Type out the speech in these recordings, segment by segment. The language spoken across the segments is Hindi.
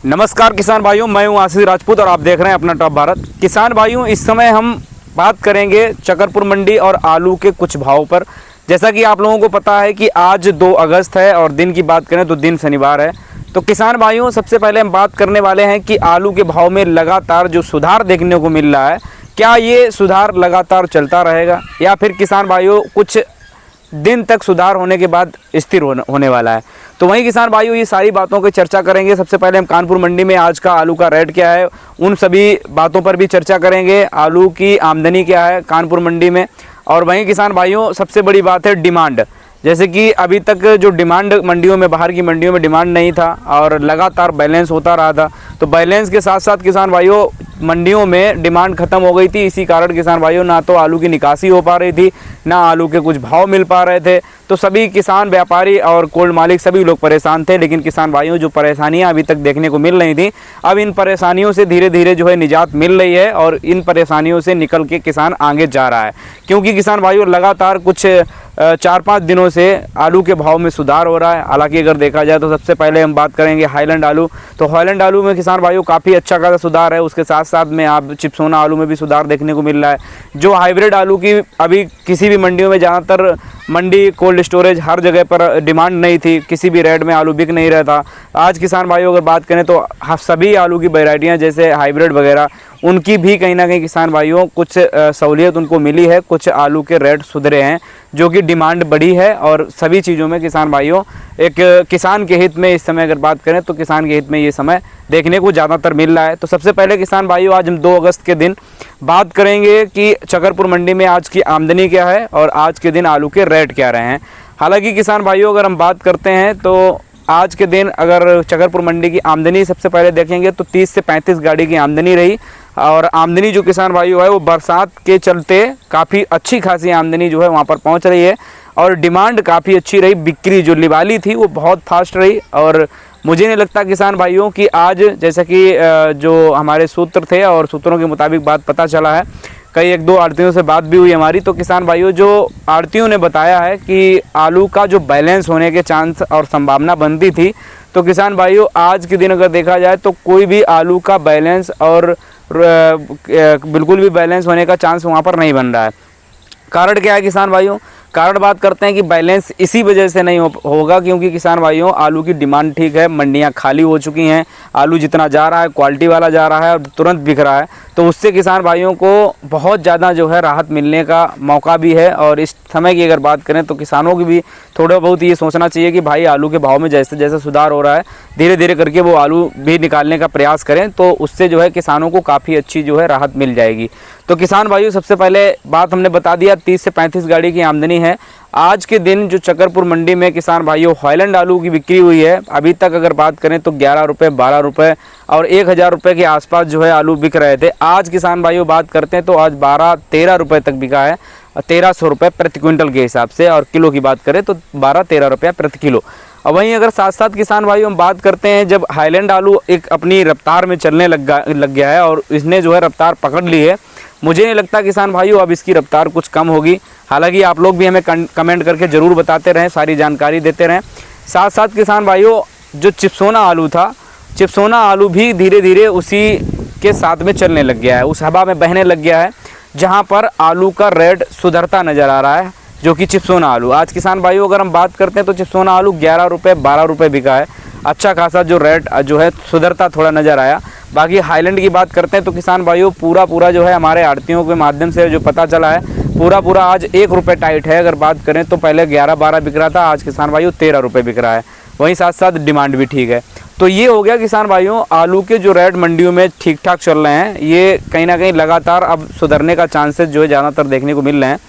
नमस्कार किसान भाइयों, मैं हूं आशीष राजपूत और आप देख रहे हैं अपना टॉप भारत। किसान भाइयों, इस समय हम बात करेंगे चकरपुर मंडी और आलू के कुछ भाव पर। जैसा कि आप लोगों को पता है कि आज 2 अगस्त है और दिन की बात करें तो दिन शनिवार है। तो किसान भाइयों, सबसे पहले हम बात करने वाले हैं कि आलू के भाव में लगातार जो सुधार देखने को मिल रहा है, क्या ये सुधार लगातार चलता रहेगा या फिर किसान भाइयों कुछ दिन तक सुधार होने के बाद स्थिर होने वाला है। तो वहीं किसान भाइयों, ये सारी बातों की चर्चा करेंगे। सबसे पहले हम कानपुर मंडी में आज का आलू का रेट क्या है, उन सभी बातों पर भी चर्चा करेंगे। आलू की आमदनी क्या है कानपुर मंडी में, और वहीं किसान भाइयों सबसे बड़ी बात है डिमांड। जैसे कि अभी तक जो डिमांड मंडियों में, बाहर की मंडियों में डिमांड नहीं था और लगातार बैलेंस होता रहा था। तो बैलेंस के साथ साथ किसान भाइयों मंडियों में डिमांड खत्म हो गई थी। इसी कारण किसान भाइयों ना तो आलू की निकासी हो पा रही थी, ना आलू के कुछ भाव मिल पा रहे थे। तो सभी किसान, व्यापारी और कोल्ड मालिक सभी लोग परेशान थे। लेकिन किसान भाइयों, जो परेशानियां अभी तक देखने को मिल रही थी, अब इन परेशानियों से धीरे धीरे जो है निजात मिल रही है और इन परेशानियों से निकल के किसान आगे जा रहा है। क्योंकि किसान भाइयों लगातार कुछ 4-5 दिनों से आलू के भाव में सुधार हो रहा है। हालांकि अगर देखा जाए तो सबसे पहले हम बात करेंगे हाईलैंड आलू। तो हाईलैंड आलू में किसान भाइयों काफ़ी अच्छा खासा सुधार है। उसके साथ साथ में आप चिप्सोना आलू में भी सुधार देखने को मिल रहा है। जो हाइब्रिड आलू की अभी किसी भी मंडियों में, ज़्यादातर मंडी, कोल्ड स्टोरेज, हर जगह पर डिमांड नहीं थी, किसी भी रेट में आलू बिक नहीं रहा था। आज किसान भाइयों अगर बात करें तो सभी आलू की वैरायटियाँ जैसे हाइब्रिड वगैरह, उनकी भी कहीं ना कहीं किसान भाइयों कुछ सहूलियत उनको मिली है। कुछ आलू के रेट सुधरे हैं, जो कि डिमांड बढ़ी है। और सभी चीज़ों में किसान भाइयों एक किसान के हित में, इस समय अगर बात करें तो किसान के हित में ये समय देखने को ज़्यादातर मिल रहा है। तो सबसे पहले किसान भाइयों, आज हम 2 अगस्त के दिन बात करेंगे कि चकरपुर मंडी में आज की आमदनी क्या है और आज के दिन आलू के रेट क्या रहे हैं। हालांकि किसान भाइयों अगर हम बात करते हैं तो आज के दिन अगर चकरपुर मंडी की आमदनी सबसे पहले देखेंगे तो 30 से 35 गाड़ी की आमदनी रही। और आमदनी जो किसान भाइयों है वो बरसात के चलते काफ़ी अच्छी खासी आमदनी जो है वहाँ पर पहुँच रही है और डिमांड काफ़ी अच्छी रही। बिक्री जो लिवाली थी वो बहुत फास्ट रही। और मुझे नहीं लगता किसान भाइयों कि आज, जैसा कि जो हमारे सूत्र थे और सूत्रों के मुताबिक बात पता चला है, कई 1-2 आड़तियों से बात भी हुई हमारी, तो किसान भाइयों जो आड़तियों ने बताया है कि आलू का जो बैलेंस होने के चांस और संभावना बनती थी, तो किसान भाइयों आज के दिन अगर देखा जाए तो कोई भी आलू का बैलेंस और बिल्कुल भी बैलेंस होने का चांस वहाँ पर नहीं बन रहा है। कारण क्या है किसान भाइयों? कारण बात करते हैं कि बैलेंस इसी वजह से नहीं होगा क्योंकि किसान भाइयों आलू की डिमांड ठीक है, मंडियां खाली हो चुकी हैं, आलू जितना जा रहा है क्वालिटी वाला जा रहा है और तुरंत बिक रहा है। तो उससे किसान भाइयों को बहुत ज़्यादा जो है राहत मिलने का मौका भी है। और इस समय की अगर बात करें तो किसानों की भी थोड़ा बहुत ये सोचना चाहिए कि भाई आलू के भाव में जैसे जैसे सुधार हो रहा है, धीरे धीरे करके वो आलू भी निकालने का प्रयास करें, तो उससे जो है किसानों को काफ़ी अच्छी जो है राहत मिल जाएगी। तो किसान भाइयों सबसे पहले बात हमने बता दिया, 30 से 35 गाड़ी की आमदनी है। आज के दिन जो चकरपुर मंडी में किसान भाइयों हाईलैंड आलू की बिक्री हुई है, अभी तक अगर बात करें तो 11 रुपये, 12 रुपये और 1000 रुपये के आसपास जो है आलू बिक रहे थे। आज किसान भाइयों बात करते हैं तो आज 12-13 रुपये तक बिका है, 1300 रुपये प्रति क्विंटल के हिसाब से। और किलो की बात करें तो 12-13 रुपये प्रति किलो। और वहीं अगर साथ साथ किसान भाइयों हम बात करते हैं, जब हाईलैंड आलू एक अपनी रफ्तार में चलने लग गया है और इसने जो है रफ्तार पकड़ ली है, मुझे नहीं लगता किसान भाइयों अब इसकी रफ्तार कुछ कम होगी। हालांकि आप लोग भी हमें कमेंट करके ज़रूर बताते रहें, सारी जानकारी देते रहें। साथ साथ किसान भाइयों जो चिप्सोना आलू था, चिप्सोना आलू भी धीरे धीरे उसी के साथ में चलने लग गया है, उस हवा में बहने लग गया है, जहां पर आलू का रेट सुधरता नज़र आ रहा है, जो कि चिप्सोना आलू। आज किसान भाइयों अगर हम बात करते हैं तो चिप्सोना आलू 11 रुपये, 12 रुपये बिका है। अच्छा खासा जो रेट जो है सुधरता थोड़ा नज़र आया। बाकी हाईलैंड की बात करते हैं तो किसान भाइयों पूरा जो है हमारे आड़तियों के माध्यम से जो पता चला है, पूरा आज 1 रुपये टाइट है। अगर बात करें तो पहले 11-12 बिक रहा था, आज किसान भाइयों 13 रुपये बिक रहा है। वहीं साथ साथ डिमांड भी ठीक है। तो ये हो गया किसान भाइयों आलू के जो रेट मंडियों में ठीक ठाक चल रहे हैं, ये कहीं ना कहीं लगातार अब सुधरने का चांसेस जो है ज़्यादातर देखने को मिल रहे हैं।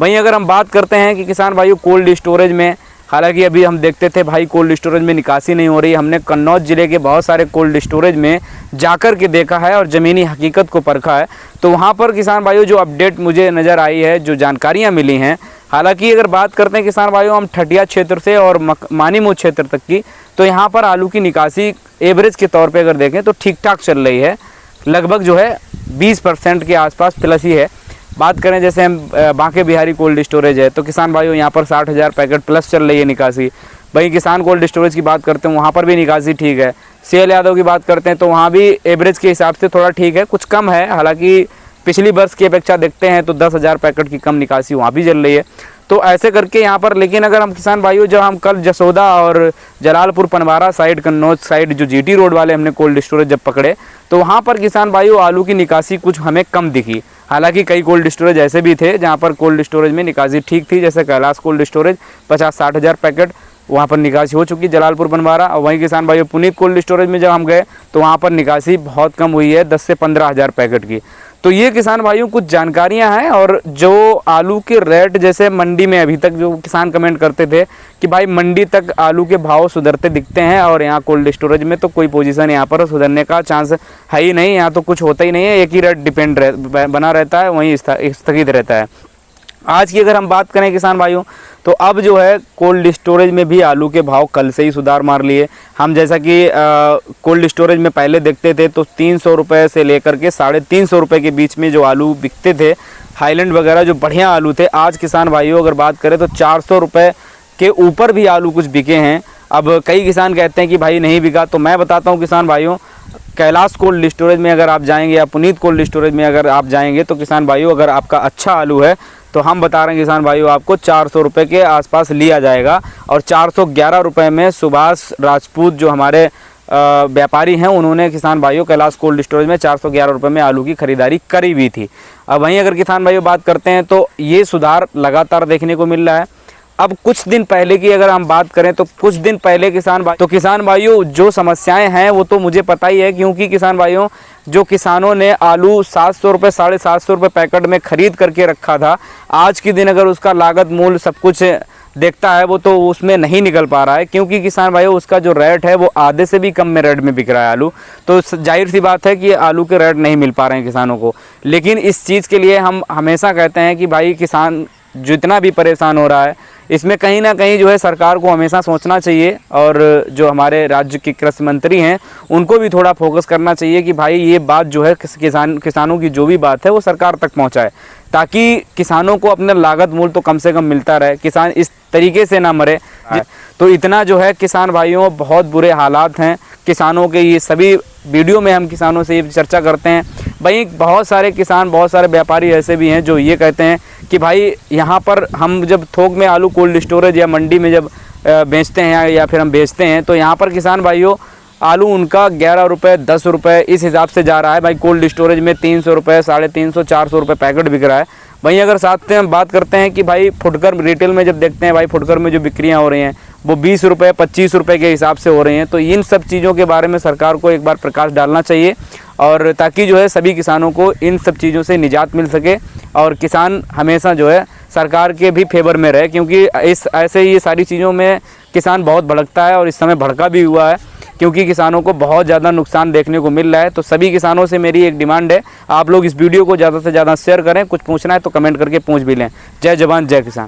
वहीं अगर हम बात करते हैं कि किसान भाइयों कोल्ड स्टोरेज में, हालांकि अभी हम देखते थे भाई कोल्ड स्टोरेज में निकासी नहीं हो रही। हमने कन्नौज ज़िले के बहुत सारे कोल्ड स्टोरेज में जाकर के देखा है और ज़मीनी हकीकत को परखा है। तो वहाँ पर किसान भाइयों जो अपडेट मुझे नज़र आई है, जो जानकारियाँ मिली हैं, हालांकि अगर बात करते हैं किसान भाइयों हम ठटिया क्षेत्र से और मानीमू क्षेत्र तक की, तो यहाँ पर आलू की निकासी एवरेज के तौर पर अगर देखें तो ठीक ठाक चल रही है, लगभग जो है 20% के आसपास प्लस ही है। बात करें जैसे हम बांके बिहारी कोल्ड स्टोरेज है तो किसान भाइयों यहाँ पर 60,000 पैकेट प्लस चल रही है निकासी। वहीं किसान कोल्ड स्टोरेज की बात करते हैं वहाँ पर भी निकासी ठीक है, CL यादव की बात करते हैं तो वहाँ भी एवरेज के हिसाब से थोड़ा ठीक है, कुछ कम है, हालांकि पिछली वर्ष की अपेक्षा देखते हैं तो 10,000 पैकेट की कम निकासी वहाँ भी चल रही है। तो ऐसे करके यहाँ पर, लेकिन अगर हम किसान भाइयों, जब हम कल जसोदा और जलालपुर पनवारा साइड, कन्नौज साइड जो GT रोड वाले हमने कोल्ड स्टोरेज जब पकड़े, तो वहाँ पर किसान भाइयों आलू की निकासी कुछ हमें कम दिखी। हालांकि कई कोल्ड स्टोरेज ऐसे भी थे जहाँ पर कोल्ड स्टोरेज में निकासी ठीक थी, जैसे कैलाश कोल्ड स्टोरेज 50-60 हज़ार पैकेट वहाँ पर निकासी हो चुकी जलालपुर बनवारा। और वहीं किसान भाइयों पुनीत कोल्ड स्टोरेज में जब हम गए तो वहाँ पर निकासी बहुत कम हुई है, 10 से 15 हज़ार पैकेट की। तो ये किसान भाइयों कुछ जानकारियां हैं। और जो आलू के रेट, जैसे मंडी में अभी तक जो किसान कमेंट करते थे कि भाई मंडी तक आलू के भाव सुधरते दिखते हैं और यहाँ कोल्ड स्टोरेज में तो कोई पोजीशन यहाँ पर सुधरने का चांस है ही नहीं, यहाँ तो कुछ होता ही नहीं है, एक ही रेट बना रहता है, वहीं स्थगित रहता है। आज की अगर हम बात करें किसान भाइयों, तो अब जो है कोल्ड स्टोरेज में भी आलू के भाव कल से ही सुधार मार लिए। हम जैसा कि कोल्ड स्टोरेज में पहले देखते थे तो 300 रुपये से लेकर के 350 रुपये के बीच में जो आलू बिकते थे, हाईलैंड वगैरह जो बढ़िया आलू थे, आज किसान भाइयों अगर बात करें तो 400 रुपये के ऊपर भी आलू कुछ बिके हैं। अब कई किसान कहते हैं कि भाई नहीं बिका, तो मैं बताता हूँ किसान भाइयों, कैलाश कोल्ड स्टोरेज में अगर आप जाएंगे या पुनीत कोल्ड स्टोरेज में अगर आप जाएंगे तो किसान भाइयों अगर आपका अच्छा आलू है तो हम बता रहे हैं किसान भाइयों आपको 400 रुपये के आसपास लिया जाएगा। और 411 रुपये में सुभाष राजपूत जो हमारे व्यापारी हैं, उन्होंने किसान भाइयों कैलाश कोल्ड स्टोरेज में 411 रुपये में आलू की खरीदारी करी हुई थी। अब वहीं अगर किसान भाइयों बात करते हैं तो ये सुधार लगातार देखने को मिल रहा है। अब कुछ दिन पहले की अगर हम बात करें तो कुछ दिन पहले किसान भाइयों जो समस्याएं हैं वो तो मुझे पता ही है, क्योंकि किसान भाइयों जो किसानों ने आलू 700 रुपये 750 रुपये पैकेट में ख़रीद करके रखा था, आज के दिन अगर उसका लागत मूल्य सब कुछ देखता है वो तो उसमें नहीं निकल पा रहा है, क्योंकि किसान भाइयों उसका जो रेट है वो आधे से भी कम में रेट में बिक रहा है आलू। तो जाहिर सी बात है कि आलू के रेट नहीं मिल पा रहे हैं किसानों को। लेकिन इस चीज़ के लिए हम हमेशा कहते हैं कि भाई किसान जितना भी परेशान हो रहा है, इसमें कहीं ना कहीं जो है सरकार को हमेशा सोचना चाहिए, और जो हमारे राज्य के कृषि मंत्री हैं उनको भी थोड़ा फोकस करना चाहिए कि भाई ये बात जो है किसानों की जो भी बात है वो सरकार तक पहुंचाए, ताकि किसानों को अपना लागत मूल्य तो कम से कम मिलता रहे, किसान इस तरीके से ना मरे। तो इतना जो है किसान भाइयों बहुत बुरे हालात हैं किसानों के। ये सभी वीडियो में हम किसानों से ये चर्चा करते हैं। भाई बहुत सारे किसान, बहुत सारे व्यापारी ऐसे भी हैं जो ये कहते हैं कि भाई यहाँ पर हम जब थोक में आलू कोल्ड स्टोरेज या मंडी में जब बेचते हैं या फिर हम बेचते हैं तो यहाँ पर किसान भाइयों आलू उनका 11 रुपये 10 रुपये इस हिसाब से जा रहा है। भाई कोल्ड स्टोरेज में 300 रुपये 350 400 रुपये पैकेट बिक रहा है। वहीं अगर साथ में हम बात करते हैं कि भाई फुटकर रिटेल में जब देखते हैं, भाई फुटकर में जो बिक्रियाँ हो रही हैं वो 20 रुपये 25 रुपये के हिसाब से हो रही हैं। तो इन सब चीज़ों के बारे में सरकार को एक बार प्रकाश डालना चाहिए, और ताकि जो है सभी किसानों को इन सब चीज़ों से निजात मिल सके और किसान हमेशा जो है सरकार के भी फेवर में रहे, क्योंकि ऐसे ये सारी चीज़ों में किसान बहुत भड़कता है और इस समय भड़का भी हुआ है, क्योंकि किसानों को बहुत ज़्यादा नुकसान देखने को मिल रहा है। तो सभी किसानों से मेरी एक डिमांड है, आप लोग इस वीडियो को ज़्यादा से ज़्यादा शेयर करें। कुछ पूछना है तो कमेंट करके पूछ भी लें। जय जवान जय किसान।